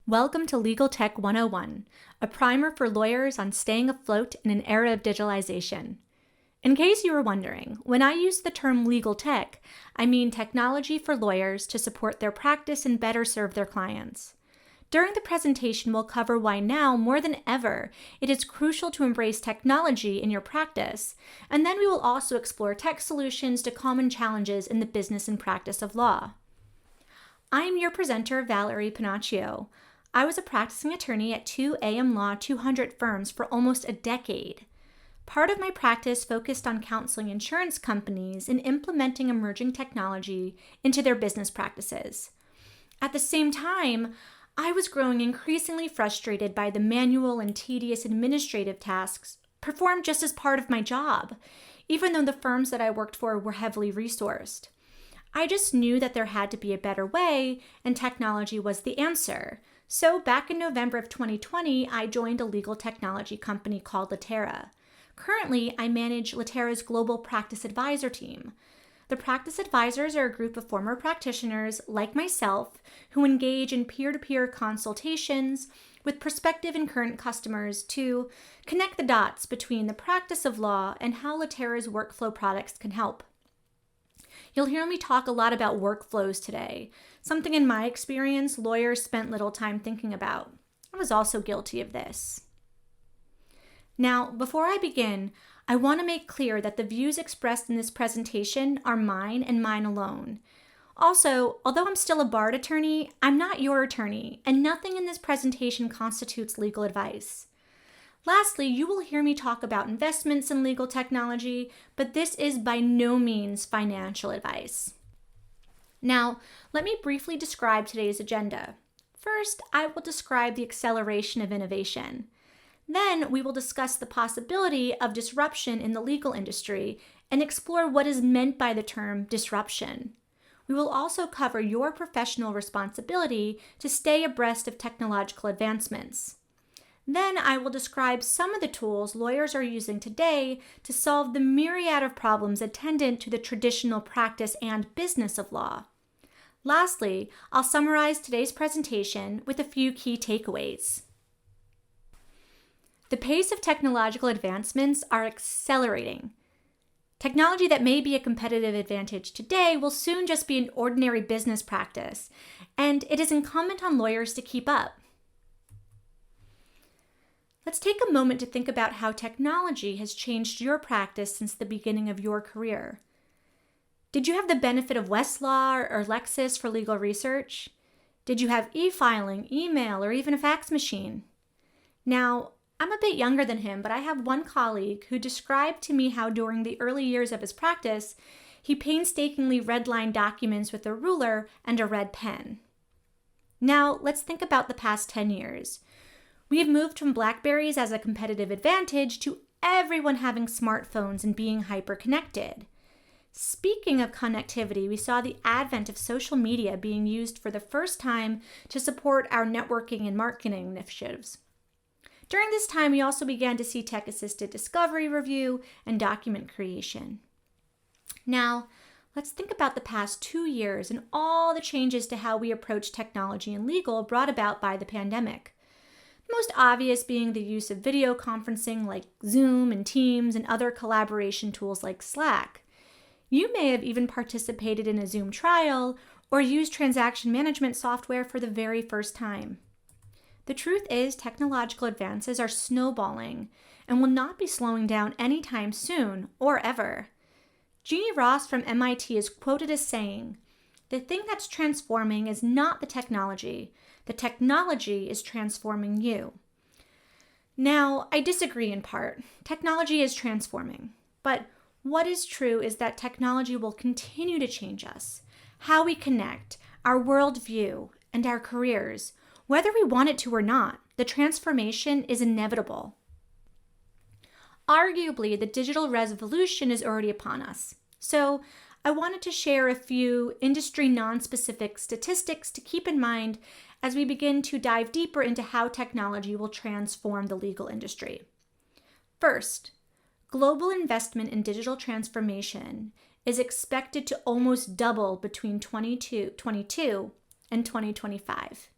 Welcome to Legal Tech 101, a primer for lawyers on staying afloat in an era of digitalization. In case you were wondering, when I use the term legal tech, I mean technology for lawyers to support their practice and better serve their clients. During the presentation, we'll cover why now, more than ever, it is crucial to embrace technology in your practice, and then we will also explore tech solutions to common challenges in the business and practice of law. I'm your presenter, Valerie Panaccio. I was a practicing attorney at two AM Law 200 firms for almost a decade. Part of my practice focused on counseling insurance companies in implementing emerging technology into their business practices. At the same time, I was growing increasingly frustrated by the manual and tedious administrative tasks performed just as part of my job, even though the firms that I worked for were heavily resourced. I just knew that there had to be a better way, and technology was the answer. So back in November of 2020, I joined a legal technology company called Litera. Currently, I manage Litera's global practice advisor team. The practice advisors are a group of former practitioners like myself who engage in peer-to-peer consultations with prospective and current customers to connect the dots between the practice of law and how Litera's workflow products can help. You'll hear me talk a lot about workflows today, something in my experience lawyers spent little time thinking about. I was also guilty of this. Now, before I begin, I want to make clear that the views expressed in this presentation are mine and mine alone. Also, although I'm still a barred attorney, I'm not your attorney, and nothing in this presentation constitutes legal advice. Lastly, you will hear me talk about investments in legal technology, but this is by no means financial advice. Now, let me briefly describe today's agenda. First, I will describe the acceleration of innovation. Then, we will discuss the possibility of disruption in the legal industry and explore what is meant by the term disruption. We will also cover your professional responsibility to stay abreast of technological advancements. Then I will describe some of the tools lawyers are using today to solve the myriad of problems attendant to the traditional practice and business of law. Lastly, I'll summarize today's presentation with a few key takeaways. The pace of technological advancements are accelerating. Technology that may be a competitive advantage today will soon just be an ordinary business practice, and it is incumbent on lawyers to keep up. Let's take a moment to think about how technology has changed your practice since the beginning of your career. Did you have the benefit of Westlaw or Lexis for legal research? Did you have e-filing, email, or even a fax machine? Now, I'm a bit younger than him, but I have one colleague who described to me how during the early years of his practice, he painstakingly redlined documents with a ruler and a red pen. Now, let's think about the past 10 years. We have moved from BlackBerries as a competitive advantage to everyone having smartphones and being hyper-connected. Speaking of connectivity, we saw the advent of social media being used for the first time to support our networking and marketing initiatives. During this time, we also began to see tech-assisted discovery review and document creation. Now, let's think about the past 2 years and all the changes to how we approach technology and legal brought about by the pandemic. Most obvious being the use of video conferencing like Zoom and Teams and other collaboration tools like Slack. You may have even participated in a Zoom trial or used transaction management software for the very first time. The truth is, technological advances are snowballing and will not be slowing down anytime soon or ever. Jeannie Ross from MIT is quoted as saying, "The thing that's transforming is not the technology is transforming you." Now, I disagree in part. Technology is transforming. But what is true is that technology will continue to change us, how we connect, our worldview, and our careers. Whether we want it to or not, the transformation is inevitable. Arguably, the digital revolution is already upon us. So, I wanted to share a few industry non-specific statistics to keep in mind as we begin to dive deeper into how technology will transform the legal industry. First, global investment in digital transformation is expected to almost double between 2022 and 2025.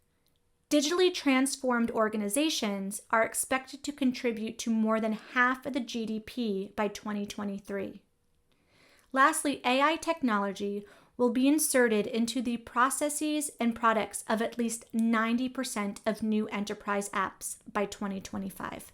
Digitally transformed organizations are expected to contribute to more than half of the GDP by 2023. Lastly, AI technology will be inserted into the processes and products of at least 90% of new enterprise apps by 2025.